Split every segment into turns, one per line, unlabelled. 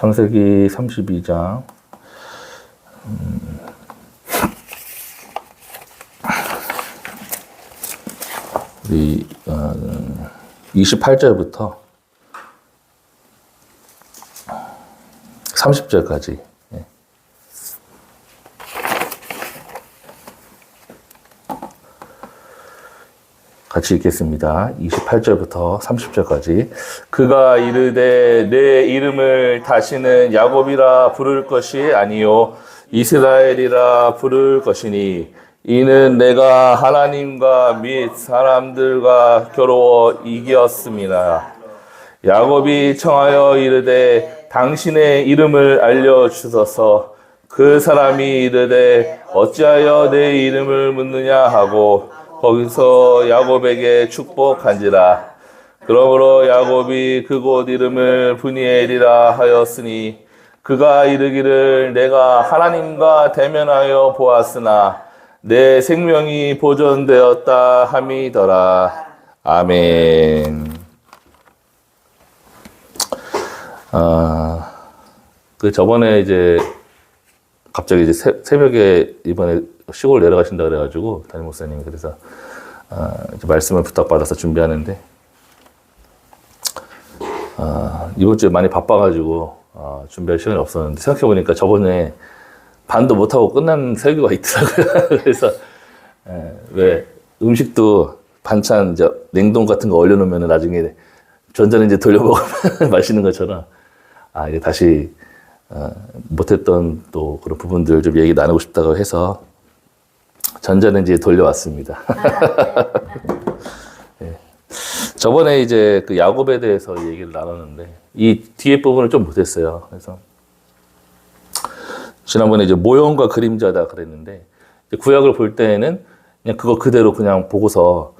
창세기 32장 우리 28절부터 30절까지 같이 읽겠습니다. 28절부터 30절까지. 그가 이르되 내 이름을 다시는 야곱이라 부를 것이 아니요 이스라엘이라 부를 것이니 이는 내가 하나님과 및 사람들과 겨루어 이겼습니다. 야곱이 청하여 이르되 당신의 이름을 알려주소서. 그 사람이 이르되 어찌하여 내 이름을 묻느냐 하고 거기서 야곱에게 축복한지라. 그러므로 야곱이 그곳 이름을 브니엘이라 하였으니 그가 이르기를 내가 하나님과 대면하여 보았으나 내 생명이 보존되었다 함이더라. 아멘. 저번에 이제 갑자기 이제 새벽에 이번에 시골 내려가신다 그래가지고 담임 목사님이 그래서 이제 말씀을 부탁받아서 준비하는데 이번 주에 많이 바빠가지고 준비할 시간이 없었는데 생각해보니까 저번에 반도 못하고 끝난 설교가 있더라고요. 그래서 왜 음식도 반찬 이제 냉동 같은 거 얼려놓으면 나중에 전자레인지 돌려 먹으면 맛있는 것처럼 이제 다시 못했던 또 그런 부분들 좀 얘기 나누고 싶다고 해서 전자레인지에 돌려왔습니다. 네. 저번에 이제 그 야곱에 대해서 얘기를 나눴는데 이 뒤에 부분을 좀 못했어요. 그래서 지난번에 이제 모형과 그림자다 그랬는데 구약을 볼 때에는 그냥 그거 그대로 그냥 보고서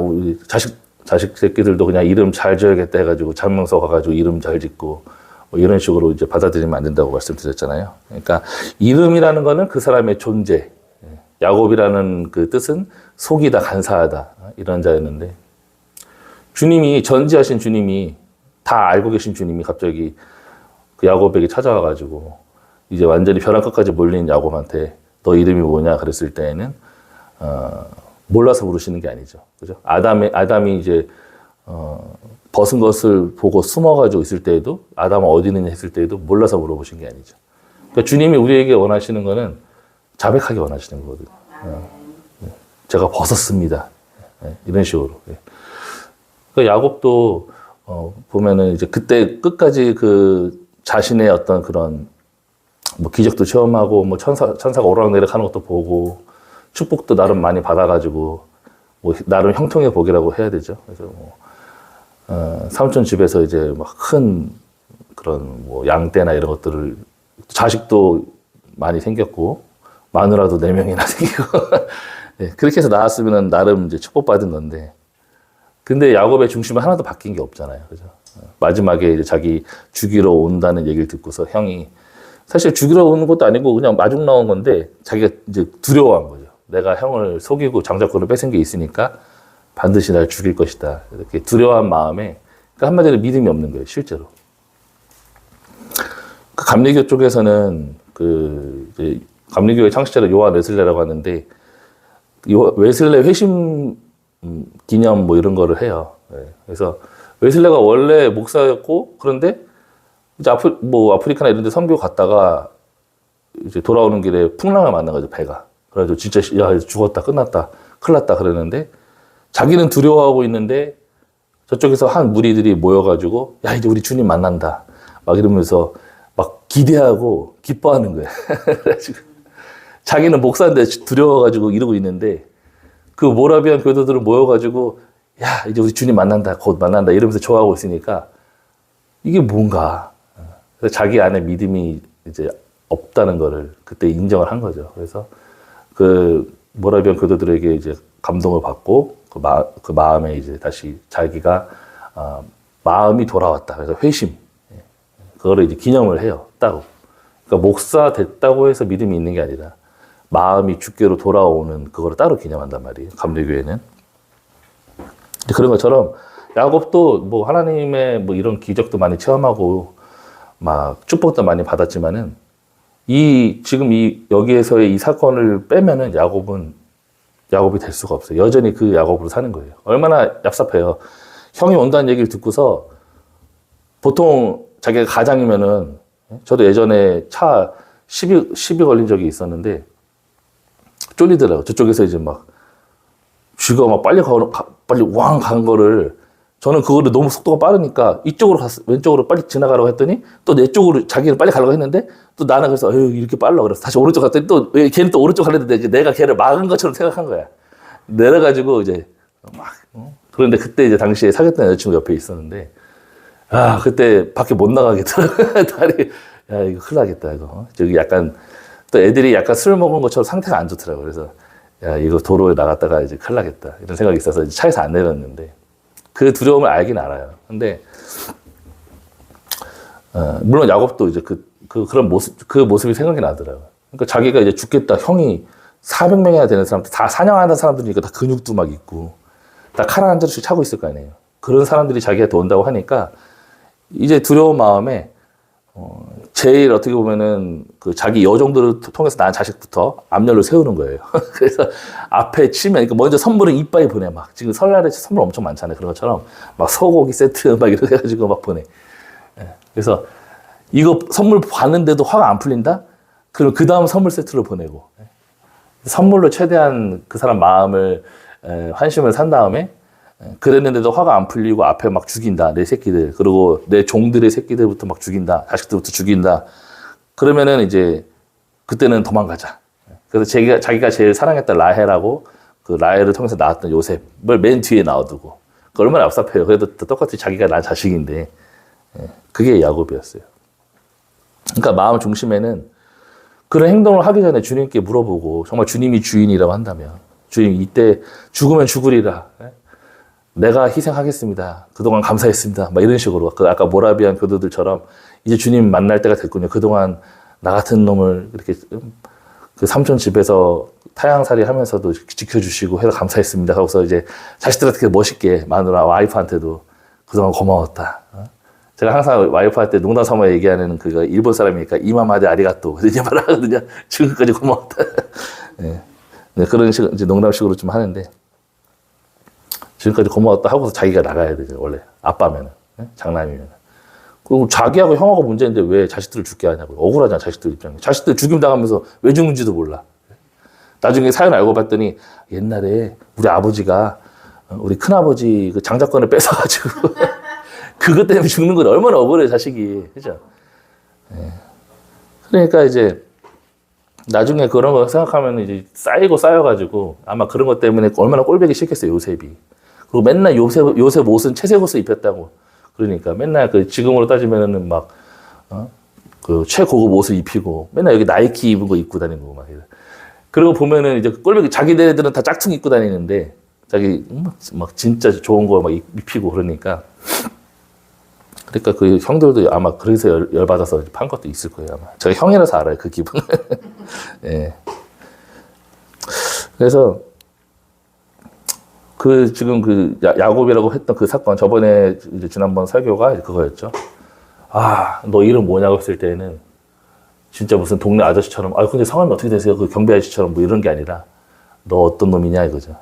우리 자식 새끼들도 그냥 이름 잘 지어야겠다 해가지고 장명서 가가지고 이름 잘 짓고 뭐 이런 식으로 이제 받아들이면 안 된다고 말씀드렸잖아요. 그러니까 이름이라는 거는 그 사람의 존재. 야곱이라는 그 뜻은 속이다, 간사하다 이런 자였는데 주님이 전지하신 주님이 다 알고 계신 주님이 갑자기 그 야곱에게 찾아와가지고 이제 완전히 벼랑 끝까지 몰린 야곱한테 너 이름이 뭐냐 그랬을 때에는 몰라서 부르시는 게 아니죠. 그죠? 아담이 이제 벗은 것을 보고 숨어가지고 있을 때에도 아담은 어디 있느냐 했을 때에도 몰라서 물어보신 게 아니죠. 그러니까 주님이 우리에게 원하시는 거는 자백하게 원하시는 거거든요. 제가 벗었습니다. 이런 식으로. 그러니까 야곱도 보면은 이제 그때 끝까지 그 자신의 어떤 그런 뭐 기적도 체험하고 뭐 천사가 오르락내리락 하는 것도 보고 축복도 나름 많이 받아가지고 뭐 나름 형통의 복이라고 해야 되죠. 그래서 뭐 삼촌 집에서 이제 막 큰 그런 뭐 양떼나 이런 것들을 자식도 많이 생겼고 마누라도 4명이나 생기고 네, 그렇게 해서 나왔으면 나름 이제 축복받은 건데 근데 야곱의 중심은 하나도 바뀐 게 없잖아요. 그죠? 마지막에 이제 자기 죽이러 온다는 얘기를 듣고서 형이 사실 죽이러 오는 것도 아니고 그냥 마중 나온 건데 자기가 이제 두려워한 거죠. 내가 형을 속이고 장자권을 뺏은 게 있으니까 반드시 날 죽일 것이다. 이렇게 두려워한 마음에 그러니까 한마디로 믿음이 없는 거예요. 실제로. 그 감리교 쪽에서는 이제 감리교의 창시자를 요한 웨슬레라고 하는데 웨슬레 회심 기념 뭐 이런 거를 해요. 그래서 웨슬레가 원래 목사였고 그런데 이제 아프리카나 이런 데 선교 갔다가 이제 돌아오는 길에 풍랑을 만난 거죠, 배가. 그래가지고 진짜 야 죽었다 끝났다 큰일 났다 그러는데 자기는 두려워하고 있는데 저쪽에서 한 무리들이 모여가지고 야 이제 우리 주님 만난다 막 이러면서 막 기대하고 기뻐하는 거예요. 그래가지고 자기는 목사인데 두려워가지고 이러고 있는데 그 모라비안 교도들은 모여가지고 야 이제 우리 주님 만난다 곧 만난다 이러면서 좋아하고 있으니까 이게 뭔가 그래서 자기 안에 믿음이 이제 없다는 거를 그때 인정을 한 거죠. 그래서 그 모라비안 교도들에게 이제 감동을 받고 그 마음에 이제 다시 자기가 마음이 돌아왔다. 그래서 회심 그거를 이제 기념을 해요. 따로. 그러니까 목사 됐다고 해서 믿음이 있는 게 아니라 마음이 주께로 돌아오는 그거를 따로 기념한단 말이에요. 감리교회는. 그런 것처럼 야곱도 뭐 하나님의 뭐 이런 기적도 많이 체험하고 막 축복도 많이 받았지만은 지금 여기에서의 이 사건을 빼면은 야곱이 될 수가 없어요. 여전히 그 야곱으로 사는 거예요. 얼마나 얍삽해요. 형이 온다는 얘기를 듣고서 보통 자기가 가장이면은 저도 예전에 차 시비 걸린 적이 있었는데 쫄리더라고요. 저쪽에서 이제 막 쥐가 막 빨리 왕 간 거를 저는 그거를 너무 속도가 빠르니까 이쪽으로 왼쪽으로 빨리 지나가라고 했더니 또 내 쪽으로 자기는 빨리 가려고 했는데 또 나는 그래서 이렇게 빨라 그래서 다시 오른쪽 갔더니 또 걔는 또 오른쪽 가려는데 내가 걔를 막은 것처럼 생각한 거야. 내려가지고 이제 막 그런데 그때 이제 당시에 사귀었던 여자친구 옆에 있었는데 그때 밖에 못 나가겠더라고요. 다리 야 이거 큰일 나겠다 이거. 저기 약간 또 애들이 약간 술 먹은 것처럼 상태가 안 좋더라고요. 그래서 야 이거 도로에 나갔다가 이제 큰일 나겠다 이런 생각이 있어서 차에서 안 내렸는데 그 두려움을 알긴 알아요. 근데 물론 야곱도 이제 그런 모습이 생각이 나더라고요. 그러니까 자기가 이제 죽겠다. 형이 400명이나 되는 사람들 다 사냥하는 사람들이니까 다 근육도 막 있고 다 칼 한 자루씩 차고 있을 거 아니에요. 그런 사람들이 자기한테 온다고 하니까 이제 두려운 마음에 제일 어떻게 보면은 그 자기 여종들을 통해서 낳은 자식부터 앞열로 세우는 거예요. 그래서 앞에 치면, 그러니까 먼저 선물을 이빠이 보내. 막 지금 설날에 선물 엄청 많잖아요. 그런 것처럼 막 소고기 세트 막 이렇게 해가지고 막 보내. 그래서 이거 선물 봤는데도 화가 안 풀린다? 그럼 그 다음 선물 세트를 보내고 선물로 최대한 그 사람 마음을 환심을 산 다음에 그랬는데도 화가 안 풀리고 앞에 막 죽인다. 내 새끼들. 그리고 내 종들의 새끼들부터 막 죽인다. 자식들부터 죽인다. 그러면은 이제 그때는 도망가자. 그래서 자기가 제일 사랑했던 라헬하고 그 라헬을 통해서 낳았던 요셉을 맨 뒤에 놔두고 얼마나 얍삽해요. 그래도 똑같이 자기가 낳은 자식인데 그게 야곱이었어요. 그러니까 마음 중심에는 그런 행동을 하기 전에 주님께 물어보고 정말 주님이 주인이라고 한다면 주님 이때 죽으면 죽으리라. 내가 희생하겠습니다. 그동안 감사했습니다. 막 이런 식으로. 아까 모라비안 교도들처럼 이제 주님 만날 때가 됐군요. 그동안 나 같은 놈을 이렇게 그 삼촌 집에서 타향살이 하면서도 지켜주시고 해서 감사했습니다. 하고서 이제 자식들한테 멋있게 마누라 와이프한테도 그동안 고마웠다. 제가 항상 와이프한테 농담 삼아 얘기하는 그거 일본 사람이니까 이마마데 아리가또. 그래서 이제 말하거든요. 지금까지 고마웠다. 네, 그런 식으로 이제 농담식으로 좀 하는데 지금까지 고마웠다 하고서 자기가 나가야 되죠. 원래 아빠면은 장남이면. 그리고 자기하고 형하고 문제인데 왜 자식들을 죽게 하냐고요. 억울하잖아 자식들 입장에. 자식들 죽임 당하면서 왜 죽는지도 몰라. 나중에 사연 알고 봤더니 옛날에 우리 아버지가 우리 큰아버지 그 장자권을 뺏어가지고 그것 때문에 죽는 건 얼마나 억울해 자식이. 그죠? 그러니까 이제 나중에 그런 거 생각하면 이제 쌓여가지고 아마 그런 것 때문에 얼마나 꼴보기 싫겠어요 요셉이. 그리고 맨날 요셉 옷은 채색 옷을 입혔다고. 그러니까 맨날 그 지금으로 따지면은 막 그 최고급 옷을 입히고 맨날 여기 나이키 입은 거 입고 다니고 막 이래. 그리고 보면은 이제 꼴보기 자기네들은 다 짝퉁 입고 다니는데 자기 막 진짜 좋은 거 막 입히고 그러니까 그 형들도 아마 그래서 열받아서 판 것도 있을 거예요 아마. 제가 형이라서 알아요 그 기분. 예. 그래서 지금 야곱이라고 했던 그 사건 저번에 이제 지난번 설교가 그거였죠. 너 이름 뭐냐고 했을 때는 진짜 무슨 동네 아저씨처럼 근데 성함이 어떻게 되세요? 그 경비 아저씨처럼 뭐 이런 게 아니라 너 어떤 놈이냐 이거죠.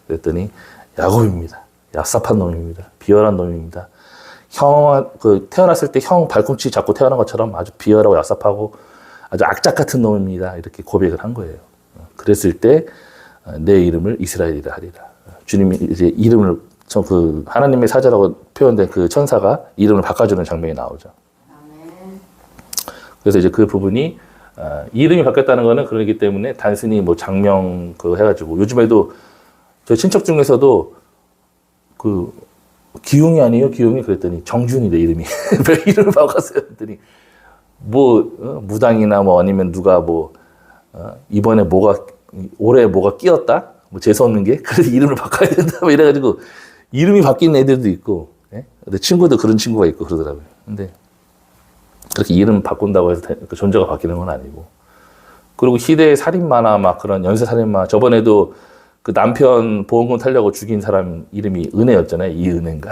그랬더니 야곱입니다. 얍삽한 놈입니다. 비열한 놈입니다. 태어났을 때 형 발꿈치 잡고 태어난 것처럼 아주 비열하고 얍삽하고 아주 악착 같은 놈입니다. 이렇게 고백을 한 거예요. 그랬을 때 내 이름을 이스라엘이라 하리라. 주님이 이제 이름을 하나님의 사자라고 표현된 그 천사가 이름을 바꿔주는 장면이 나오죠. 그래서 이제 그 부분이 이름이 바뀌었다는 거는 그러기 때문에 단순히 뭐 장명 해가지고 요즘에도 저 친척 중에서도 기웅이 아니에요? 기웅이 그랬더니 정준이 내 이름이. 왜 이름을 바꿨어요? 그랬더니 무당이나 아니면 누가 이번에 올해 뭐가 끼었다? 재수없는 게? 그래서 이름을 바꿔야 된다? 이래가지고 이름이 바뀐 애들도 있고, 내 친구도 그런 친구가 있고 그러더라고요. 근데 그렇게 이름 바꾼다고 해서 존재가 바뀌는 건 아니고. 그리고 희대의 살인마나 막 그런 연쇄 살인마, 저번에도 그 남편 보험금 타려고 죽인 사람 이름이 은혜였잖아요. 이은혜인가.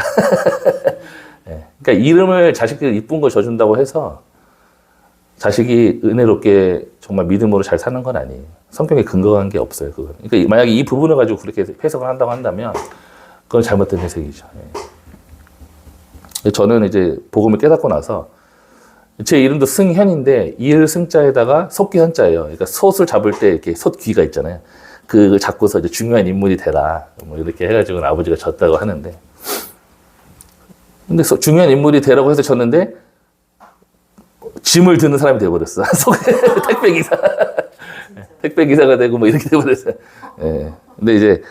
예. 그러니까 이름을 자식들이 이쁜 걸 줘준다고 해서 자식이 은혜롭게 정말 믿음으로 잘 사는 건 아니에요. 성경에 근거한 게 없어요. 그건. 그러니까 만약에 이 부분을 가지고 그렇게 해석을 한다고 한다면 그건 잘못된 해석이죠. 예. 저는 이제 복음을 깨닫고 나서 제 이름도 승현인데 이을 승자에다가 솥기 현자예요. 그러니까 솥을 잡을 때 이렇게 솥귀가 있잖아요. 그걸 잡고서 이제 중요한 인물이 되라. 뭐 이렇게 해가지고 아버지가 졌다고 하는데. 근데 중요한 인물이 되라고 해서 졌는데 짐을 드는 사람이 되어버렸어. 택배기사. 택배기사가 되고 뭐 이렇게 되어버렸어요. 예. 근데 이제,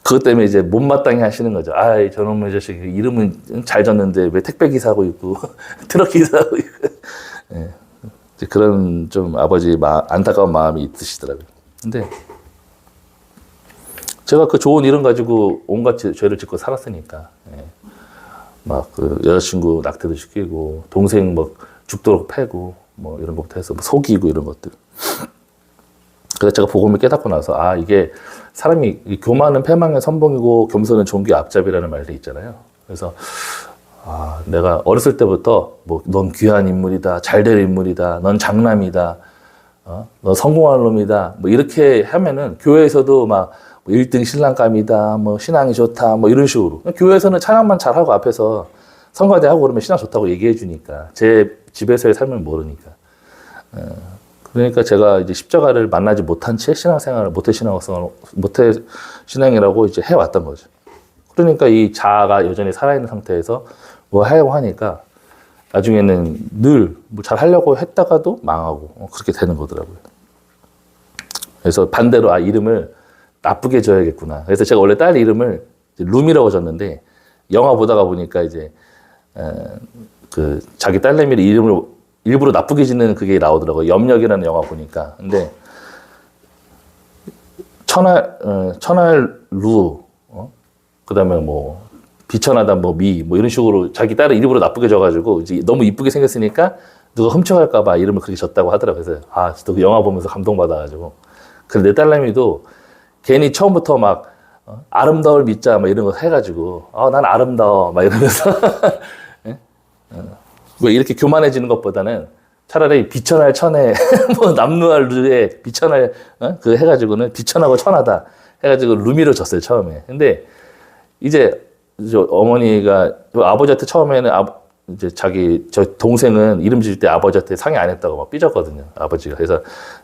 그것 때문에 이제 못마땅해 하시는 거죠. 아이, 저놈의 자식, 이름은 잘 졌는데 왜 택배기사하고 있고, 트럭기사하고 있고. 예. 이제 그런 좀 아버지 안타까운 마음이 있으시더라고요. 근데 제가 그 좋은 이름 가지고 온갖 죄를 짓고 살았으니까. 예. 막 그 여자친구 낙태도 시키고 동생 뭐 죽도록 패고 뭐 이런 것부터 해서 뭐 속이고 이런 것들. 그래서 제가 복음을 깨닫고 나서 아 이게 사람이 교만은 패망의 선봉이고 겸손은 종교의 앞잡이라는 말이 있잖아요. 그래서 아 내가 어렸을 때부터 뭐 넌 귀한 인물이다, 잘될 인물이다, 넌 장남이다, 너 성공할 놈이다 뭐 이렇게 하면은 교회에서도 막 1등 신랑감이다, 뭐 신앙이 좋다, 뭐 이런 식으로. 교회에서는 찬양만 잘하고 앞에서 성가대 하고 그러면 신앙 좋다고 얘기해 주니까 제 집에서의 삶을 모르니까. 그러니까 제가 이제 십자가를 만나지 못한 채 신앙생활을 모태 신앙이라고 이제 해왔던 거죠. 그러니까 이 자아가 여전히 살아있는 상태에서 뭐 하려고 하니까 나중에는 늘 뭐 잘 하려고 했다가도 망하고 그렇게 되는 거더라고요. 그래서 반대로 아 이름을 나쁘게 져야겠구나. 그래서 제가 원래 딸 이름을 룸이라고 졌는데 영화 보다가 보니까 이제 그 자기 딸내미를 이름을 일부러 나쁘게 짓는 그게 나오더라고요. 염력이라는 영화 보니까. 근데 천할 루, 그다음에 뭐 비천하다 뭐 미 뭐 이런 식으로 자기 딸을 일부러 나쁘게 져가지고 이제 너무 이쁘게 생겼으니까 누가 훔쳐갈까봐 이름을 그렇게 졌다고 하더라고요. 그래서 아, 진짜 그 영화 보면서 감동받아가지고. 그래서 내 딸내미도 괜히 처음부터 막 아름다울 믿자 막 이런 거 해가지고 난 아름다워 막 이러면서 왜 이렇게 교만해지는 것보다는 차라리 비천할 천에 뭐 남루할 루에 비천할 그 해가지고는 비천하고 천하다 해가지고 루미로 졌어요 처음에. 근데 이제 어머니가 아버지한테 처음에는 이제 저 동생은 이름 지을 때 아버지한테 상의 안 했다고 막 삐졌거든요 아버지가. 그래서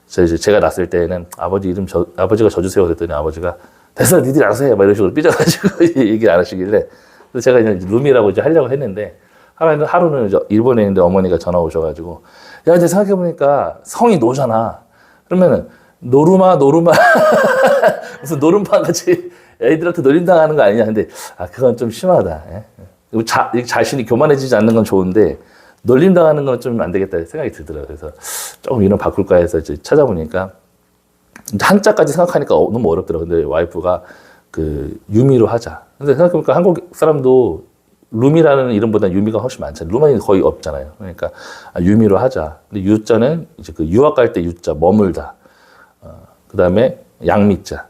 제가 낳았을 때는 아버지 이름 아버지가 져주세요 그랬더니 아버지가 됐어 니들이 알아서 해 막 이런 식으로 삐져가지고 얘기를 안 하시길래 그래서 제가 이제 룸이라고 이제 하려고 했는데 하루는 일본에 있는데 어머니가 전화 오셔가지고 야 이제 생각해보니까 성이 노잖아. 그러면은 노루마 무슨 노름파 같이 애들한테 놀림당하는 거 아니냐. 근데 그건 좀 심하다. 자신이 교만해지지 않는 건 좋은데 놀림당하는 건 좀 안 되겠다 생각이 들더라고요. 그래서 조금 이름 바꿀까 해서 이제 찾아보니까 한자까지 생각하니까 너무 어렵더라고요. 근데 와이프가 그 유미로 하자. 근데 생각해보니까 한국 사람도 룸이라는 이름보다 유미가 훨씬 많잖아요. 룸은 거의 없잖아요. 그러니까 유미로 하자. 근데 유자는 이제 그 유학 갈 때 유자 머물다. 그 다음에 양미자.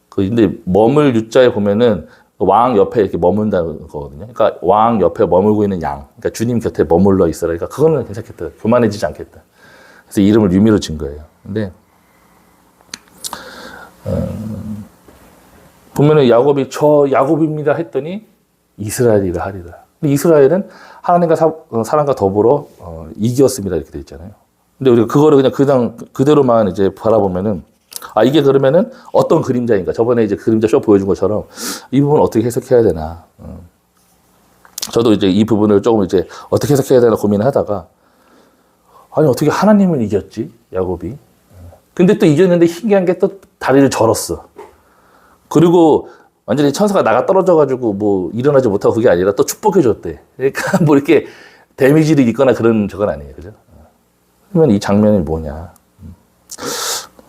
근데 머물 유자에 보면은 왕 옆에 이렇게 머문다는 거거든요. 그러니까 왕 옆에 머물고 있는 양. 그러니까 주님 곁에 머물러 있어라. 그러니까 그거는 괜찮겠다. 교만해지지 않겠다. 그래서 이름을 유미로 진 거예요. 근데 보면은 야곱이 저 야곱입니다 했더니 이스라엘이라 하리라. 근데 이스라엘은 하나님과 사람과 더불어 이기었습니다 이렇게 돼 있잖아요. 근데 우리가 그거를 그냥 그대로만 이제 바라보면은 이게 그러면은 어떤 그림자인가? 저번에 이제 그림자 쇼 보여준 것처럼 이 부분 어떻게 해석해야 되나? 저도 이제 이 부분을 조금 이제 어떻게 해석해야 되나 고민을 하다가 아니 어떻게 하나님을 이겼지 야곱이? 근데 또 이겼는데 신기한 게 또 다리를 절었어. 그리고 완전히 천사가 나가 떨어져가지고 뭐 일어나지 못하고 그게 아니라 또 축복해줬대. 그러니까 뭐 이렇게 데미지를 입거나 그런 저건 아니에요, 그죠? 그러면 이 장면이 뭐냐?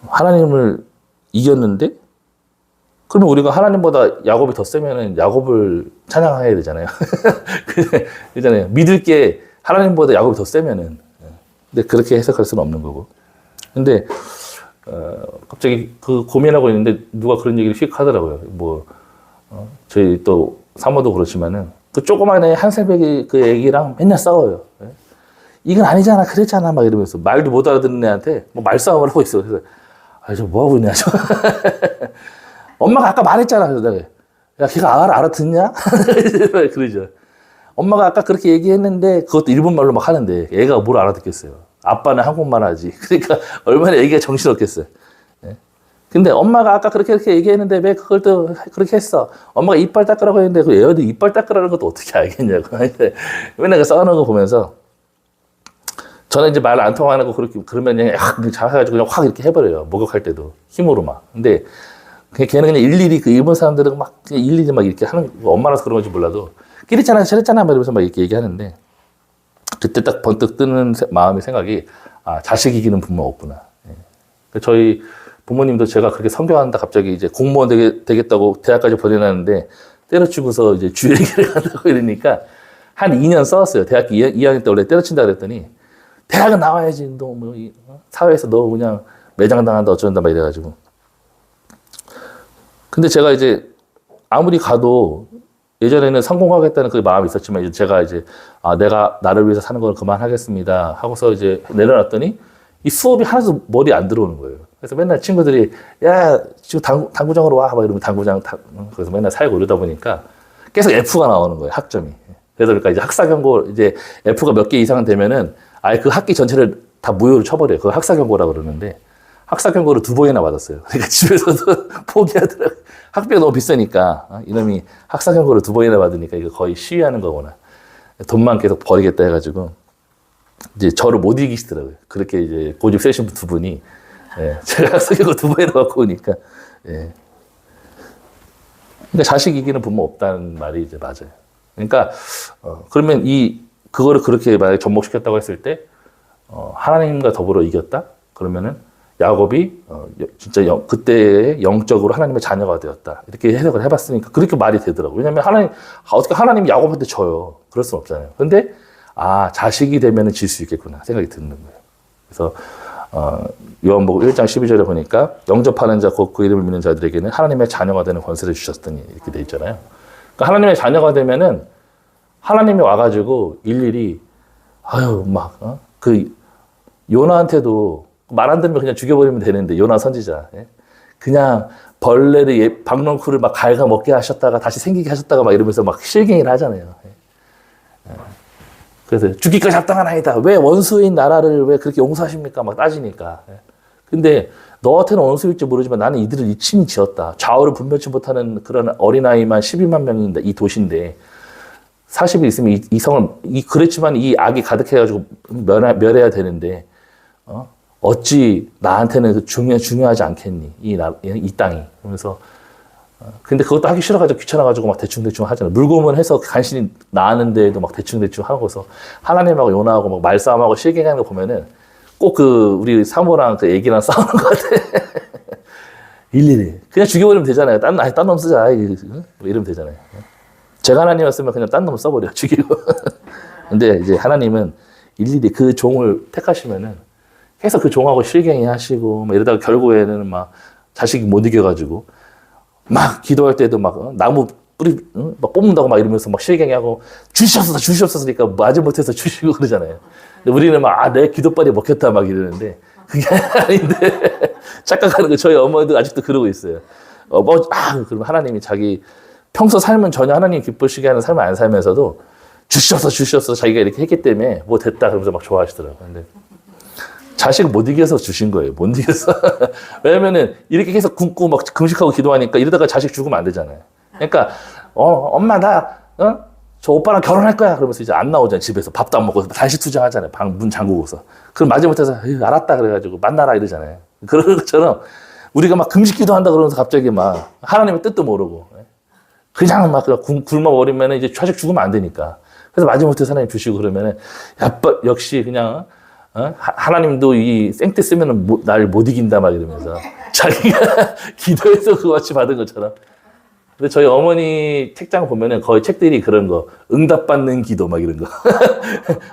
하나님을 이겼는데, 그러면 우리가 하나님보다 야곱이 더 세면은 야곱을 찬양해야 되잖아요. 그잖아요. 믿을 게 하나님보다 야곱이 더 세면은. 근데 그렇게 해석할 수는 없는 거고. 근데 갑자기 그 고민하고 있는데 누가 그런 얘기를 휙 하더라고요. 뭐 저희 또 사모도 그렇지만은 그 조그만한 한살배기 그 애기랑 맨날 싸워요. 예? 이건 아니잖아, 그랬잖아, 막 이러면서 말도 못 알아듣는 애한테 뭐 말싸움을 하고 있어. 그래서 저 뭐 하고 있냐, 저. 엄마가 아까 말했잖아. 그래서 내가 야, 걔가 알아듣냐? 그러죠. 엄마가 아까 그렇게 얘기했는데 그것도 일본말로 막 하는데 애가 뭘 알아듣겠어요. 아빠는 한국말 하지. 그러니까 얼마나 애기가 정신없겠어요. 예? 근데 엄마가 아까 그렇게 얘기했는데 왜 그걸 또 그렇게 했어? 엄마가 이빨 닦으라고 했는데 그 애들 이빨 닦으라는 것도 어떻게 알겠냐고. 맨날 싸우는 거 보면서 저는 이제 말 안 통하는 거 그렇게 그러면 그냥 자해가지고 그냥 확 이렇게 해버려요. 목욕할 때도 힘으로 막. 근데 걔는 그냥 일일이 그 일본 사람들은 막 일일이 막 이렇게 하는 엄마라서 그런 건지 몰라도 이랬잖아 저랬잖아 막 이러면서 막 이렇게 얘기하는데 그때 딱 번뜩 뜨는 마음의 생각이 아 자식 이기는 부모 없구나. 예. 저희 부모님도 제가 그렇게 성교한다 갑자기 이제 공무원 되겠다고 대학까지 보내놨는데 때려치고서 이제 주일기를 간다고 이러니까 한 2년 싸웠어요. 대학교 2학년 때 원래 때려친다 그랬더니 대학은 나와야지. 너 뭐 사회에서 너 그냥 매장당한다 어쩐다 막 이래가지고. 근데 제가 이제 아무리 가도 예전에는 성공하겠다는 그 마음이 있었지만 이제 제가 이제 아 내가 나를 위해서 사는 걸 그만하겠습니다 하고서 이제 내려놨더니 이 수업이 하나도 머리 안 들어오는 거예요. 그래서 맨날 친구들이 야 지금 당구장으로 와 막 이러면 당구장 그래서 맨날 살고 이러다 보니까 계속 F가 나오는 거예요. 학점이. 그래서 그러니까 이제 학사경고 이제 F가 몇 개 이상 되면은 아예 그 학기 전체를 다 무효로 쳐버려요. 그걸 학사경고라고 그러는데 학사경고를 2번이나 받았어요. 그러니까 집에서도 포기하더라고요. 학비가 너무 비싸니까 이놈이 학사경고를 2번이나 받으니까 이거 거의 시위하는 거구나. 돈만 계속 버리겠다 해가지고 이제 저를 못 이기시더라고요. 그렇게 이제 고집 세신 두 분이 예, 제가 학사경고 2번이나 받고 오니까 예. 그러니까 자식 이기는 부모 없다는 말이 이제 맞아요. 그러니까 그러면 그거를 그렇게 만약에 접목시켰다고 했을 때 하나님과 더불어 이겼다? 그러면은 야곱이 진짜 그때 영적으로 하나님의 자녀가 되었다. 이렇게 해석을 해봤으니까 그렇게 말이 되더라고요. 왜냐하면 어떻게 하나님이 야곱한테 져요. 그럴 순 없잖아요. 근데 자식이 되면은 질 수 있겠구나 생각이 드는 거예요. 그래서 요한복음 1장 12절에 보니까 영접하는 자 곧 그 이름을 믿는 자들에게는 하나님의 자녀가 되는 권세를 주셨더니 이렇게 돼 있잖아요. 그러니까 하나님의 자녀가 되면은 하나님이 와가지고 일일이 그 요나한테도 말 안 들으면 그냥 죽여버리면 되는데 요나 선지자 그냥 벌레를 박넝쿨을 막 갉아먹게 하셨다가 다시 생기게 하셨다가 막 이러면서 막 실갱이를 하잖아요. 그래서 죽기까지 합당하나이다. 왜 원수인 나라를 왜 그렇게 용서하십니까? 막 따지니까. 근데 너한테는 원수일지 모르지만 나는 이들을 친히 지었다. 좌우를 분별치 못하는 그런 어린아이만 12만 명인데 이 도시인데 40일 있으면 이 성을 그랬지만 이 악이 가득해가지고 멸해야 되는데 어찌 나한테는 중요하지 않겠니? 이 땅이. 그러면서 근데 그것도 하기 싫어가지고 귀찮아가지고 막 대충 하잖아요. 물고문 해서 간신히 나았는데도 막 대충 하고서 하나님하고 요나하고 막 말싸움하고 실갱하는 거 보면은 꼭 우리 사모랑 그 애기랑 싸우는 것 같아. 일일이. 그냥 죽여버리면 되잖아요. 딴 놈 쓰자. 뭐 이러면 되잖아요. 제가 하나님이었으면 그냥 딴 놈 써버려. 죽이고. 근데 이제 하나님은 일일이 그 종을 택하시면은 계속 그 종하고 실갱이 하시고 막 이러다가 결국에는 막 자식이 못 이겨가지고 막 기도할 때도 막 나무 뿌리 막 뽑는다고 막 이러면서 막 실갱이하고 주시옵소서니까 마지못해서 주시고 그러잖아요. 근데 우리는 막 내 기도빨이 먹혔다 막 이러는데 그게 아닌데 착각하는 거 저희 어머니도 아직도 그러고 있어요. 그러면 하나님이 자기 평소 삶은 전혀 하나님 기쁘시게 하는 삶을 안 살면서도 주시옵소서 자기가 이렇게 했기 때문에 뭐 됐다 그러면서 막 좋아하시더라고요. 근데 자식을 못 이겨서 주신 거예요. 못 이겨서. 왜냐면은 이렇게 계속 굶고 막 금식하고 기도하니까 이러다가 자식 죽으면 안 되잖아요. 그러니까 엄마 저 오빠랑 결혼할 거야. 그러면서 이제 안 나오잖아요. 집에서 밥도 안 먹고 다시 투정하잖아요. 문 잠그고서. 그럼 마지못해서 알았다 그래가지고 만나라 이러잖아요. 그런 것처럼 우리가 막 금식 기도한다 그러면서 갑자기 막 하나님의 뜻도 모르고 그냥 막 굶어버리면 이제 자식 죽으면 안 되니까. 그래서 마지못해서 하나님 주시고 그러면은 역시 그냥 하나님도 이 생태 쓰면은 날 못 이긴다 막 이러면서 자기가 기도해서 그거 같이 받은 것처럼. 근데 저희 어머니 책장 보면은 거의 책들이 그런 거 응답받는 기도 막 이런 거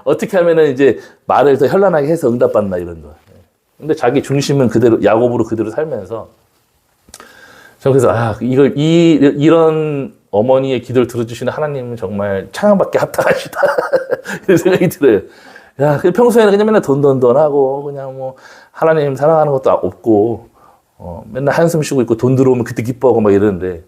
어떻게 하면은 이제 말을 더 현란하게 해서 응답받나 이런 거. 근데 자기 중심은 그대로 야곱으로 그대로 살면서 저 그래서 이런 어머니의 기도를 들어주시는 하나님은 정말 찬양받기 합당하시다. 이런 생각이 들어요. 야, 평소에는 그냥 맨날 돈 하고, 그냥 뭐, 하나님 사랑하는 것도 없고, 맨날 한숨 쉬고 있고, 돈 들어오면 그때 기뻐하고 막 이러는데,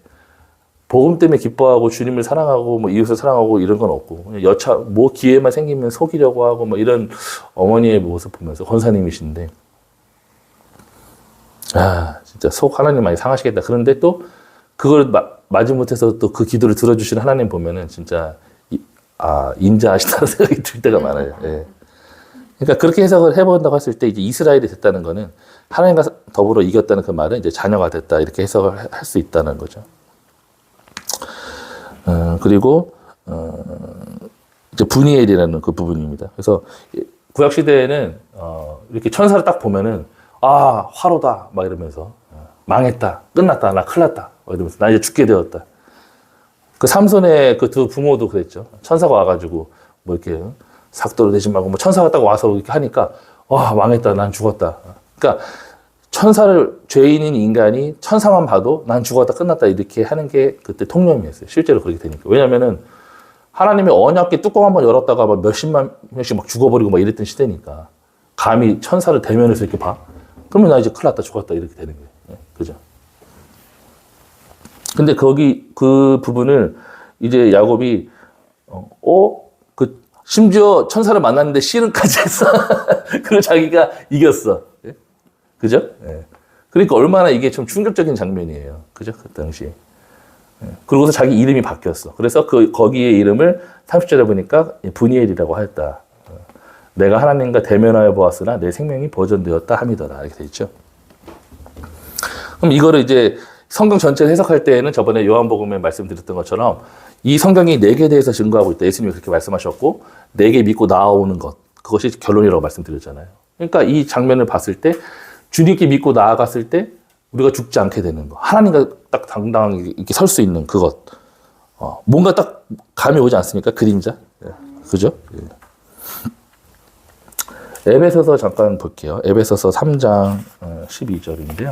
복음 때문에 기뻐하고, 주님을 사랑하고, 뭐, 이웃을 사랑하고, 이런 건 없고, 그냥 뭐 기회만 생기면 속이려고 하고, 뭐, 이런 어머니의 모습 보면서, 권사님이신데, 아, 진짜 속 하나님 많이 상하시겠다. 그런데 또, 그걸 마지못해서 또 그 기도를 들어주시는 하나님 보면은, 진짜, 인자하시다는 생각이 들 때가 많아요. 예. 그러니까 그렇게 해석을 해본다고 했을 때 이제 이스라엘이 됐다는 거는 하나님과 더불어 이겼다는 그 말은 이제 자녀가 됐다 이렇게 해석을 할 수 있다는 거죠. 그리고 이제 분이엘이라는 그 부분입니다. 그래서 구약 시대에는 이렇게 천사를 딱 보면은 화로다 막 이러면서 망했다, 끝났다, 나 큰일 났다 막 이러면서 나 이제 죽게 되었다. 그 삼손의 그 두 부모도 그랬죠. 천사가 와가지고 뭐 이렇게 삭도를 대지 말고 뭐 천사가 딱 와서 이렇게 하니까 망했다, 난 죽었다. 그러니까 천사를 죄인인 인간이 천사만 봐도 난 죽었다, 끝났다 이렇게 하는 게 그때 통념이었어요. 실제로 그렇게 되니까. 왜냐면은 하나님이 언약궤 뚜껑 한번 열었다가 막 몇십만 명씩 막 죽어버리고 막 이랬던 시대니까 감히 천사를 대면해서 이렇게 봐? 그러면 나 이제 큰일 났다, 죽었다 이렇게 되는 거예요. 네, 그죠? 근데 그 부분을 이제 야곱이 심지어 천사를 만났는데 씨름까지 했어. 그리고 자기가 이겼어. 예? 그죠? 예. 그러니까 얼마나 이게 좀 충격적인 장면이에요. 그죠? 그 당시. 예. 그러고서 자기 이름이 바뀌었어. 그래서 거기에 이름을 30절에 보니까 분이엘이라고 하였다. 내가 하나님과 대면하여 보았으나 내 생명이 보존되었다 함이더라. 이렇게 돼 있죠. 그럼 이거를 이제 성경 전체를 해석할 때에는 저번에 요한복음에 말씀드렸던 것처럼 이 성경이 내게 대해서 증거하고 있다. 예수님이 그렇게 말씀하셨고 내게 믿고 나아오는 것. 그것이 결론이라고 말씀드렸잖아요. 그러니까 이 장면을 봤을 때 주님께 믿고 나아갔을 때 우리가 죽지 않게 되는 거. 하나님과 딱 당당하게 이렇게 설 수 있는 그것. 뭔가 딱 감이 오지 않습니까? 그림자. 예. 그죠? 예. 에베소서 잠깐 볼게요. 에베소서 3장 12절인데요.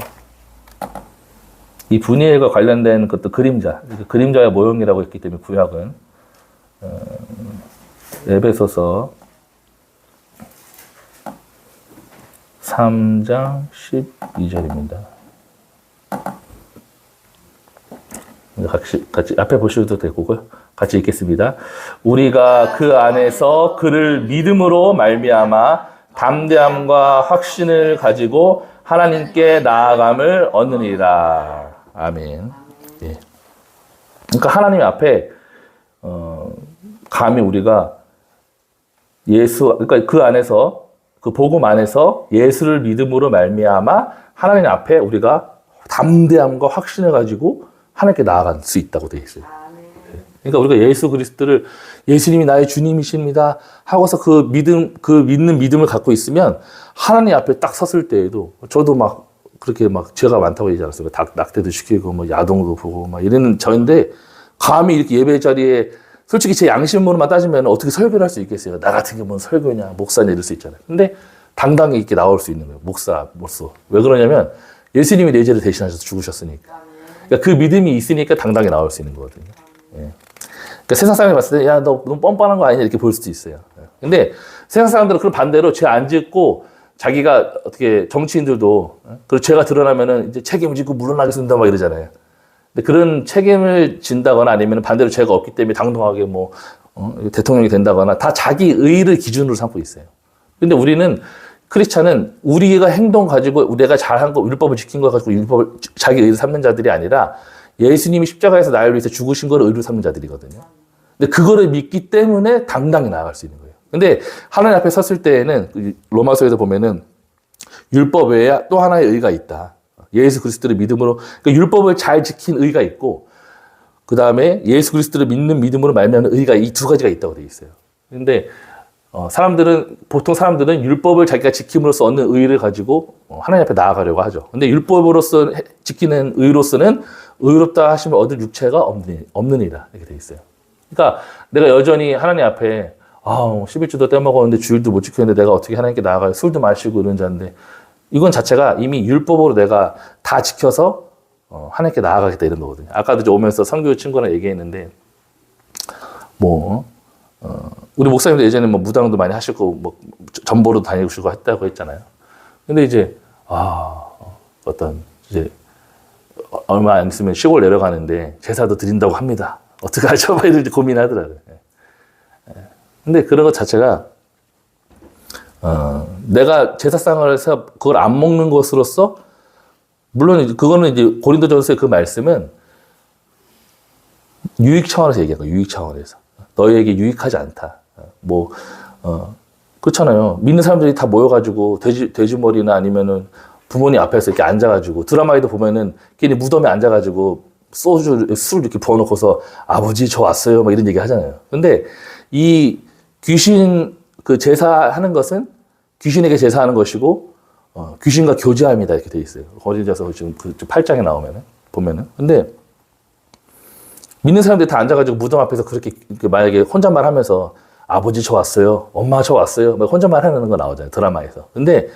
이 분이엘과 관련된 것도 그림자의 모형이라고 했기 때문에 구약은 에베소서 3장 12절입니다. 같이 앞에 보셔도 되고 같이 읽겠습니다. 우리가 그 안에서 그를 믿음으로 말미암아 담대함과 확신을 가지고 하나님께 나아감을 얻느니라. 아멘. 예. 그러니까 하나님 앞에 감히 우리가 그러니까 그 안에서 그 복음 안에서 예수를 믿음으로 말미암아 하나님 앞에 우리가 담대함과 확신을 가지고 하나님께 나아갈 수 있다고 되어 있어요. 그러니까 우리가 예수 그리스도를 예수님이 나의 주님이십니다 하고서 그 믿는 믿음을 갖고 있으면 하나님 앞에 딱 섰을 때에도 저도 막 그렇게 막 죄가 많다고 얘기하지 않았어요. 낙태도 시키고 뭐 야동도 보고 막 이러는 저인데 감히 이렇게 예배 자리에 솔직히 제 양심으로만 따지면 어떻게 설교를 할 수 있겠어요. 나 같은 게 뭔 설교냐 목사냐 이럴 수 있잖아요. 근데 당당히 이렇게 나올 수 있는 거예요. 목사로서. 왜 그러냐면 예수님이 내 죄를 대신하셔서 죽으셨으니까. 그러니까 그 믿음이 있으니까 당당히 나올 수 있는 거거든요. 예. 그러니까 세상 사람이 봤을 때, 야, 너 너무 뻔뻔한 거 아니냐 이렇게 볼 수도 있어요. 근데 세상 사람들은 그런 반대로 죄 안 짓고 자기가 어떻게 정치인들도 그 죄가 드러나면은 이제 책임을 지고 물러나겠습니다 막 이러잖아요. 근데 그런 책임을 진다거나 아니면 반대로 죄가 없기 때문에 당당하게 뭐 대통령이 된다거나 다 자기 의를 기준으로 삼고 있어요. 근데 우리는 크리스찬은 우리가 행동 가지고 내가 잘한 거 율법을 지킨 거 가지고 율법을 자기 의를 삼는 자들이 아니라 예수님이 십자가에서 나를 위해서 죽으신 걸 의로 삼는 자들이거든요. 근데 그거를 믿기 때문에 당당히 나아갈 수 있는 거예요. 근데 하나님 앞에 섰을 때에는 로마서에서 보면은 율법 외에 또 하나의 의가 있다. 예수 그리스도를 믿음으로 그러니까 율법을 잘 지킨 의가 있고 그 다음에 예수 그리스도를 믿는 믿음으로 말미암는 의가 이 두 가지가 있다고 되어 있어요. 근데 보통 사람들은 율법을 자기가 지킴으로써 얻는 의를 가지고 하나님 앞에 나아가려고 하죠. 근데 율법으로서 지키는 의로서는 의롭다 하시면 얻을 육체가 없느니라 이렇게 되어 있어요. 그러니까 내가 여전히 하나님 앞에 11주도 떼먹었는데 주일도 못 지켰는데 내가 어떻게 하나님께 나아가요? 술도 마시고 이런 자인데 이건 자체가 이미 율법으로 내가 다 지켜서 하나님께 나아가겠다 이런 거거든요. 아까도 이제 오면서 선교 친구랑 얘기했는데 우리 목사님도 예전에 뭐 무당도 많이 하시고 뭐 전보로 다니시고 했다고 했잖아요. 근데 이제 이제 얼마 안 있으면 시골 내려가는데 제사도 드린다고 합니다. 어떻게 하죠? 막 이렇게 고민하더라고요. 근데 그런 것 자체가 내가 제사상을 해서 그걸 안 먹는 것으로서 물론 그거는 이제 고린도전서의 그 말씀은 유익 차원에서 얘기한 거예요. 유익 차원에서 너희에게 유익하지 않다. 그렇잖아요. 믿는 사람들이 다 모여가지고 돼지머리나 아니면은 부모님 앞에서 이렇게 앉아가지고 드라마에도 보면은 괜히 무덤에 앉아가지고 술 이렇게 부어놓고서 아버지 저 왔어요 막 이런 얘기 하잖아요. 근데 이 귀신 그 제사하는 것은 귀신에게 제사하는 것이고 귀신과 교제함이다 이렇게 돼 있어요. 고린도전서 지금 그 8장에 보면은 근데 믿는 사람들이 다 앉아가지고 무덤 앞에서 그렇게 만약에 혼잣말 하면서 아버지 저 왔어요, 엄마 저 왔어요, 막 혼잣말 하는 거 나오잖아요 드라마에서. 근데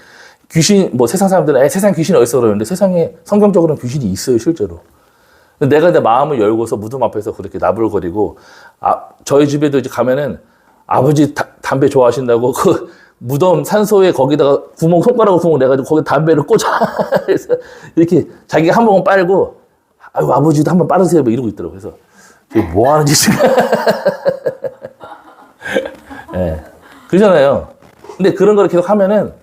귀신 세상 사람들은 세상 귀신이 어디서 그러는데 세상에 성경적으로는 귀신이 있어요 실제로. 내가 내 마음을 열고서 무덤 앞에서 그렇게 나불거리고 저희 집에도 이제 가면은 아버지 담배 좋아하신다고 그 무덤 산소에 거기다가 손가락으로 구멍 내가지고 거기 담배를 꽂아. 그래서 이렇게 자기가 한 모금 빨고 아유 아버지도 한번 빠르세요 뭐 이러고 있더라고. 그래서 뭐 하는 짓인가. 네. 그러잖아요. 근데 그런 걸 계속 하면은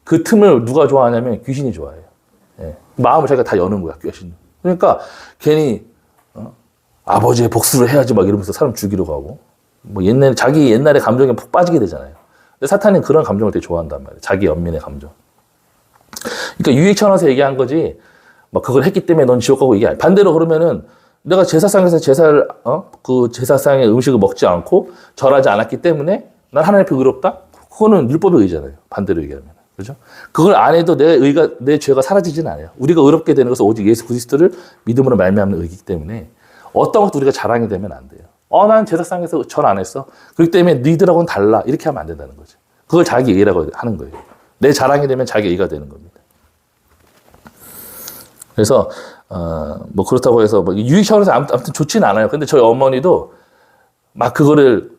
그 틈을 누가 좋아하냐면 귀신이 좋아해요. 네. 마음을 자기가 다 여는 거야 귀신. 그러니까 괜히 아버지의 복수를 해야지 막 이러면서 사람 죽이려고 하고 자기 옛날의 감정에 푹 빠지게 되잖아요. 근데 사탄은 그런 감정을 되게 좋아한단 말이에요. 자기 연민의 감정. 그러니까 유익 차원에서 얘기한 거지 그걸 했기 때문에 넌 지옥 가고 이게 아니야. 반대로 그러면은 내가 제사상에서 그 제사상의 음식을 먹지 않고 절하지 않았기 때문에 난 하나님 앞에 의롭다? 그거는 율법의 의잖아요. 반대로 얘기하면. 그죠? 그걸 안 해도 내 죄가 사라지진 않아요. 우리가 의롭게 되는 것은 오직 예수 그리스도를 믿음으로 말미암는 의이기 때문에 어떤 것도 우리가 자랑이 되면 안 돼요. 난 제사상에서 절 안 했어. 그렇기 때문에 너희들하고는 달라. 이렇게 하면 안 된다는 거죠. 그걸 자기 의라고 하는 거예요. 내 자랑이 되면 자기 의가 되는 겁니다. 그래서 그렇다고 해서 유익 차원에서 아무튼 좋지는 않아요. 근데 저희 어머니도 막 그거를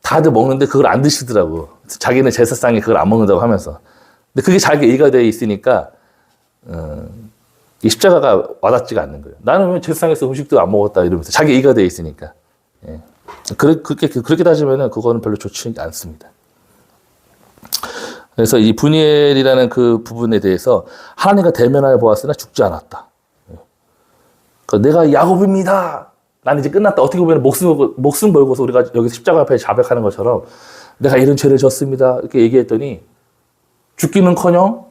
다들 먹는데 그걸 안 드시더라고. 자기는 제사상에 그걸 안 먹는다고 하면서. 근데 그게 자기 의가 되어 있으니까 이 십자가가 와닿지가 않는 거예요. 나는 왜 제사상에서 음식도 안 먹었다 이러면서 자기 의가 되어 있으니까. 예. 그렇게 따지면은 그거는 별로 좋지 않습니다. 그래서 이 분이엘이라는 그 부분에 대해서 하나님과 대면하여 보았으나 죽지 않았다. 그러니까 내가 야곱입니다. 나는 이제 끝났다. 어떻게 보면 목숨 걸고서 우리가 여기 십자가 앞에 자백하는 것처럼 내가 이런 죄를 졌습니다. 이렇게 얘기했더니 죽기는커녕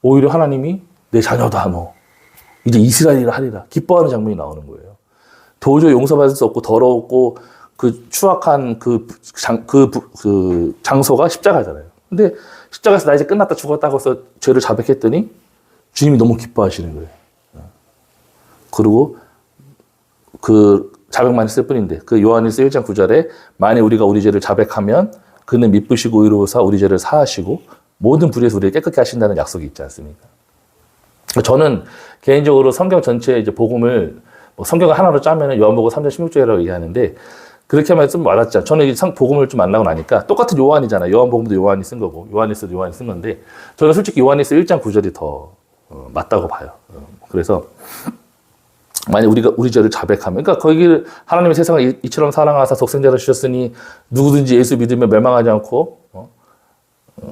오히려 하나님이 내 자녀다 너. 이제 이스라엘이라 하리라. 기뻐하는 장면이 나오는 거예요. 도저히 용서받을 수 없고 더러웠고 그 추악한 그 장소가 십자가잖아요. 근데 십자가에서 나 이제 끝났다 죽었다고 해서 죄를 자백했더니 주님이 너무 기뻐하시는 거예요. 그리고 그 자백만 했을 뿐인데 그 요한일서 1장 9절에 만일 우리가 우리 죄를 자백하면 그는 미쁘시고 의로우사 우리 죄를 사하시고 모든 불의에서 우리를 깨끗게 하신다는 약속이 있지 않습니까? 저는 개인적으로 성경 전체 이제 복음을 성경을 하나로 짜면은 요한복음 3장 16절이라고 얘기하는데 그렇게 하면 좀 와닿죠. 저는 이 복음을 좀 만나고 나니까 똑같은 요한이잖아요. 요한복음도 요한이 쓴 거고 요한일서도 요한이 쓴 건데 저는 솔직히 요한일서 1장 9절이 더 맞다고 봐요. 그래서 만약 우리가 우리 죄를 자백하면 그러니까 거기 하나님의 세상을 이처럼 사랑하사 독생자를 주셨으니 누구든지 예수 믿으면 멸망하지 않고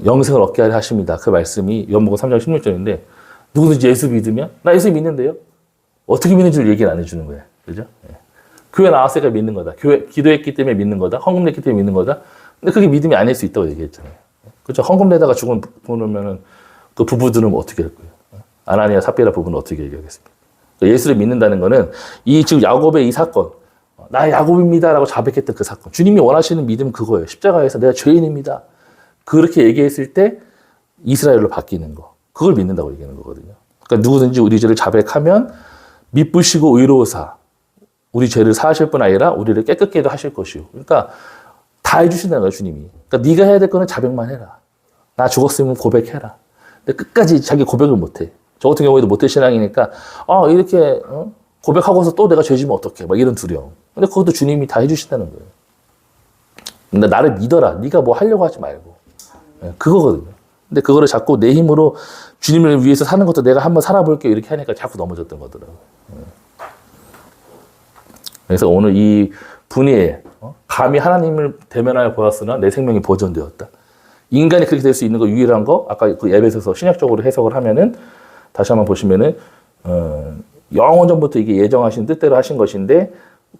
영생을 얻게 하려 하십니다. 그 말씀이 요한복음 3장 16절인데 누구든지 예수 믿으면 나 예수 믿는데요. 어떻게 믿는지를 얘기를 안 해주는 거예요. 그죠? 예. 교회 나왔으니까 믿는 거다. 교회 기도했기 때문에 믿는 거다. 헌금 냈기 때문에 믿는 거다. 근데 그게 믿음이 아닐 수 있다고 얘기했잖아요. 그렇죠? 헌금 내다가 죽으면은 그 부부들은 어떻게 할 거예요? 아나니아 삽비라 부부는 어떻게 얘기하겠습니까? 예수를 믿는다는 거는 지금 야곱의 이 사건, 나 야곱입니다라고 자백했던 그 사건, 주님이 원하시는 믿음은 그거예요. 십자가에서 내가 죄인입니다. 그렇게 얘기했을 때 이스라엘로 바뀌는 거, 그걸 믿는다고 얘기하는 거거든요. 그러니까 누구든지 우리 죄를 자백하면 미쁘시고 의로우사 우리 죄를 사하실 뿐 아니라 우리를 깨끗게도 하실 것이요. 그러니까 다 해주신다는 거예요, 주님이. 그러니까 네가 해야 될 거는 자백만 해라. 나 죽었으면 고백해라. 근데 끝까지 자기 고백을 못해. 저 같은 경우에도 모태신앙이니까, 이렇게, 고백하고서 또 내가 죄지면 어떡해. 막 이런 두려움. 근데 그것도 주님이 다 해주신다는 거예요. 근데 나를 믿어라. 네가 뭐 하려고 하지 말고. 그거거든요. 근데 그거를 자꾸 내 힘으로 주님을 위해서 사는 것도 내가 한번 살아볼게 이렇게 하니까 자꾸 넘어졌던 거더라고요. 그래서 오늘 이 분이에 감히 하나님을 대면하여 보았으나 내 생명이 보존되었다. 인간이 그렇게 될 수 있는 거 유일한 거 아까 그 에베소서 신약적으로 해석을 하면은 다시 한번 보시면은 영원 전부터 이게 예정하신 뜻대로 하신 것인데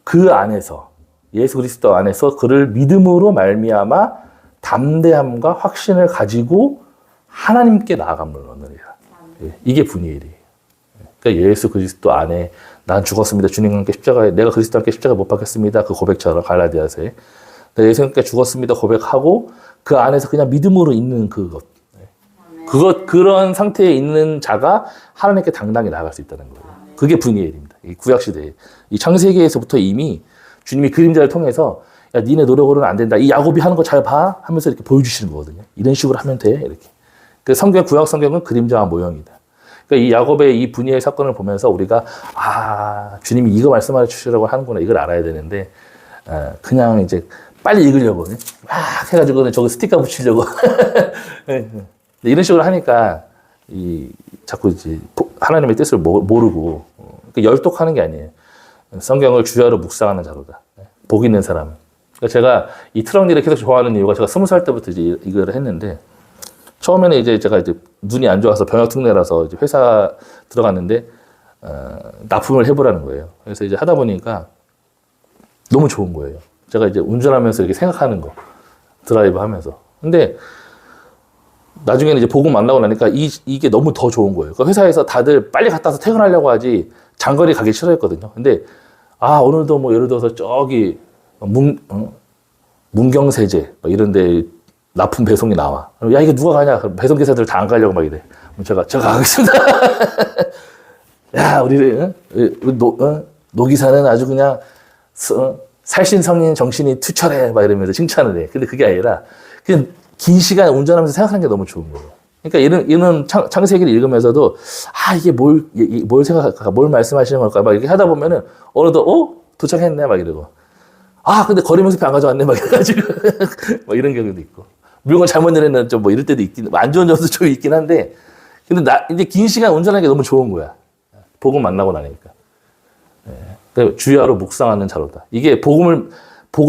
그 안에서 예수 그리스도 안에서 그를 믿음으로 말미암아 담대함과 확신을 가지고 하나님께 나아감을 얻느니라. 이게 분이엘이에요. 그러니까 예수 그리스도 안에 난 죽었습니다. 주님과 함께 십자가에 내가 그리스도와 함께 십자가에 못 박혔습니다. 그 고백처럼 갈라디아서에 내가 예수님과 함께 죽었습니다. 고백하고 그 안에서 그냥 믿음으로 있는 그것. 그런 상태에 있는 자가 하나님께 당당히 나아갈 수 있다는 거예요. 그게 분이엘입니다. 이 구약시대에. 이 창세기에서부터 이미 주님이 그림자를 통해서 야, 니네 노력으로는 안 된다. 이 야곱이 하는 거 잘 봐. 하면서 이렇게 보여주시는 거거든요. 이런 식으로 하면 돼. 이렇게. 그 성경, 구약 성경은 그림자와 모형이다. 그러니까 이 야곱의 이 분이엘 사건을 보면서 우리가 주님이 이거 말씀하여 주시라고 하는구나. 이걸 알아야 되는데 그냥 이제 빨리 읽으려고 막 해가지고 저기 스티커 붙이려고 이런 식으로 하니까 자꾸 이제 하나님의 뜻을 모르고 열독하는 게 아니에요. 성경을 주야로 묵상하는 자로다. 복 있는 사람은. 그러니까 제가 이 트럭 일을 계속 좋아하는 이유가 제가 20살 때부터 이제 이걸 했는데 처음에는 이제 제가 이제 눈이 안 좋아서 병역 특례라서 이제 회사 들어갔는데 납품을 해보라는 거예요. 그래서 이제 하다 보니까 너무 좋은 거예요. 제가 이제 운전하면서 이렇게 생각하는 거 드라이브 하면서. 근데 나중에는 이제 복음 만나고 나니까 이게 너무 더 좋은 거예요. 그러니까 회사에서 다들 빨리 갔다 와서 퇴근하려고 하지 장거리 가기 싫어했거든요. 근데 오늘도 뭐 예를 들어서 저기 문경세제 이런데 납품 배송이 나와. 야 이게 누가 가냐? 배송 기사들 다 안 가려고 막 이래. 제가 가겠습니다. 야 우리 노 기사는 아주 그냥 살신성인 정신이 투철해 막 이러면서 칭찬을 해. 근데 그게 아니라 그냥 긴 시간 운전하면서 생각하는 게 너무 좋은 거예요. 그러니까 이런 창세기를 읽으면서도 이게 뭘 생각할까, 뭘 말씀하시는 걸까 막 이렇게 하다 보면은 어느덧 도착했네 막 이러고 근데 거리면서 안 가져왔네 막 이래가지고 막 이런 경우도 있고 물건 잘못 내렸는 좀 뭐 이럴 때도 있긴 안 좋은 점도 좀 있긴 한데 근데 이제 긴 시간 운전하는 게 너무 좋은 거야. 복음 만나고 나니까. 주야로 묵상하는 자로다. 이게 복을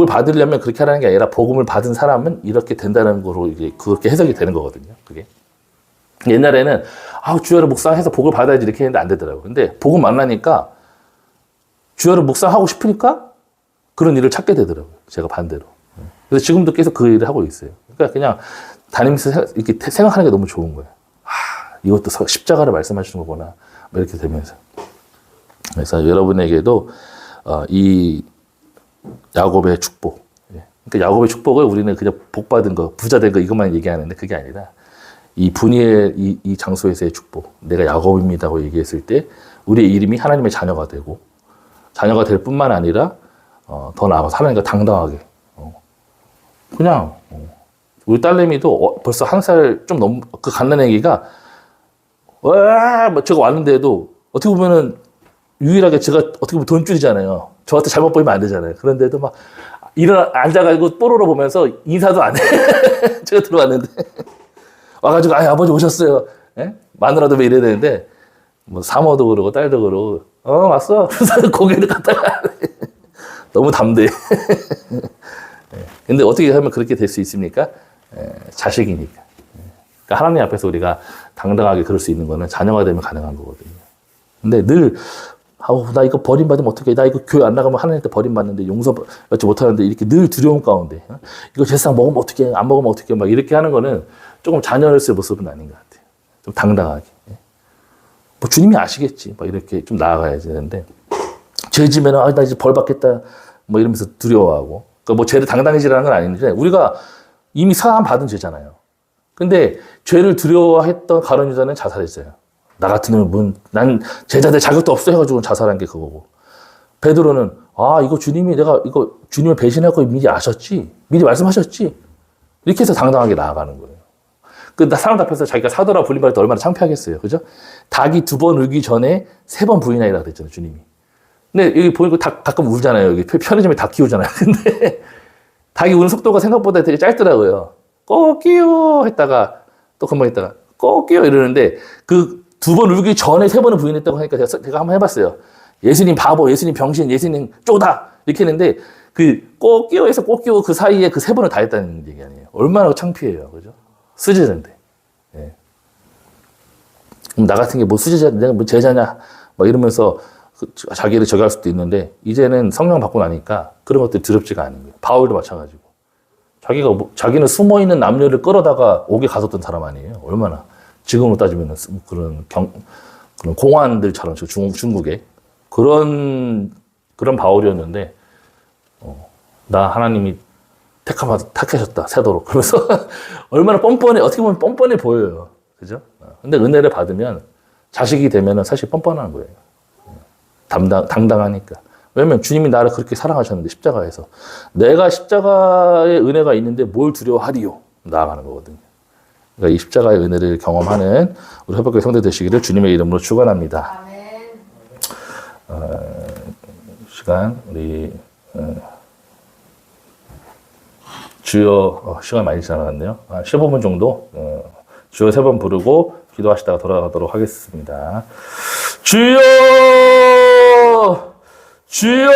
받으려면 그렇게 하라는 게 아니라 복음을 받은 사람은 이렇게 된다는 거로 이게 그렇게 해석이 되는 거거든요. 그게. 옛날에는 주야로 묵상해서 복을 받아야지 이렇게 했는데 안 되더라고요. 근데 복음 만나니까 주야로 묵상하고 싶으니까 그런 일을 찾게 되더라고요. 제가 반대로. 그래서 지금도 계속 그 일을 하고 있어요. 그러니까 그냥 다니면서 이렇게 생각하는 게 너무 좋은 거예요. 이것도 십자가를 말씀하시는 거구나. 이렇게 되면서. 그래서 여러분에게도 이 야곱의 축복. 그러니까 야곱의 축복을 우리는 그냥 복 받은 거, 부자 된 거 이것만 얘기하는데 그게 아니라 이 분이엘 이 장소에서의 축복. 내가 야곱입니다고 얘기했을 때 우리의 이름이 하나님의 자녀가 되고 자녀가 될 뿐만 아니라 더 나아가서 하나님과 당당하게 그냥 우리 딸내미도 벌써 1살 좀 넘 그 갓난아기가 제가 왔는데도 어떻게 보면은 유일하게 제가 어떻게 보면 돈줄이잖아요. 저한테 잘못 보이면 안 되잖아요. 그런데도 막 앉아가지고 뽀로로 보면서 인사도 안 해. 제가 들어왔는데 와가지고 아버지 오셨어요. 예? 마누라도 왜 이래야 되는데 뭐 사모도 그러고 딸도 그러고 왔어. 그래서 고개를 갖다가 너무 담대. 근데 어떻게 하면 그렇게 될 수 있습니까? 자식이니까. 그러니까 하나님 앞에서 우리가 당당하게 그럴 수 있는 거는 자녀가 되면 가능한 거거든요. 근데 늘 나 이거 버림받으면 어떡해. 나 이거 교회 안 나가면 하나님한테 버림받는데 용서받지 못하는데 이렇게 늘 두려움 가운데 이거 제사상 먹으면 어떡해. 안 먹으면 어떡해. 막 이렇게 하는 거는 조금 자녀로서의 모습은 아닌 것 같아요. 좀 당당하게. 뭐 주님이 아시겠지. 막 이렇게 좀 나아가야 되는데 죄 지면은 나 이제 벌 받겠다. 뭐 이러면서 두려워하고. 그러니까 뭐 죄를 당당해지라는 건 아닌데 우리가 이미 사함 받은 죄잖아요. 근데 죄를 두려워했던 가룟 유다는 자살했어요. 나 같은 놈은 난 제자들 자격도 없어 해가지고 자살한 게 그거고. 베드로는 이거 주님이 내가 이거 주님을 배신할 거 미리 아셨지? 미리 말씀하셨지? 이렇게 해서 당당하게 나아가는 거예요. 그 사람 앞에서 자기가 사도라 불림받을 때 얼마나 창피하겠어요. 그죠? 닭이 2번 울기 전에 3번 부인하리라 그랬잖아요, 주님이. 근데 여기 보니까 닭 가끔 울잖아요. 여기 편의점에 닭 키우잖아요. 근데 닭이 우는 속도가 생각보다 되게 짧더라고요. 꼬끼요 했다가 또 금방 있다가 꼬끼요 이러는데 그 2번 울기 전에 3번을 부인했다고 하니까 제가 한번 해봤어요. 예수님 바보, 예수님 병신, 예수님 쪼다 이렇게 했는데 그 꼬끼요에서 꼬끼요 그 사이에 그 3번을 다 했다는 얘기 아니에요. 얼마나 창피해요. 그죠? 수제자인데. 예. 그럼 나 같은 게 뭐 수제자, 내가 뭐 제자냐 막 이러면서 자기를 저기 할 수도 있는데 이제는 성령 받고 나니까 그런 것들이 두렵지가 않은 거예요. 바울도 마찬가지고. 자기는 숨어있는 남녀를 끌어다가 옥에 가뒀던 사람 아니에요. 얼마나. 지금으로 따지면 그런 공안들처럼 중국에 그런 바울이었는데, 나 하나님이 택하셨다, 세도록. 그러면서 얼마나 어떻게 보면 뻔뻔해 보여요. 그죠? 근데 은혜를 받으면 자식이 되면은 사실 뻔뻔한 거예요. 당당하니까. 왜냐면 주님이 나를 그렇게 사랑하셨는데, 십자가에서. 내가 십자가의 은혜가 있는데 뭘 두려워하리요? 나아가는 거거든요. 그러니까 이 십자가의 은혜를 경험하는 우리 회복교회 성도 되시기를 주님의 이름으로 축원합니다. 시간, 우리, 주여, 시간 많이 지나갔네요. 15분 정도, 주여 3번 부르고 기도하시다가 돌아가도록 하겠습니다. 주여! 주여!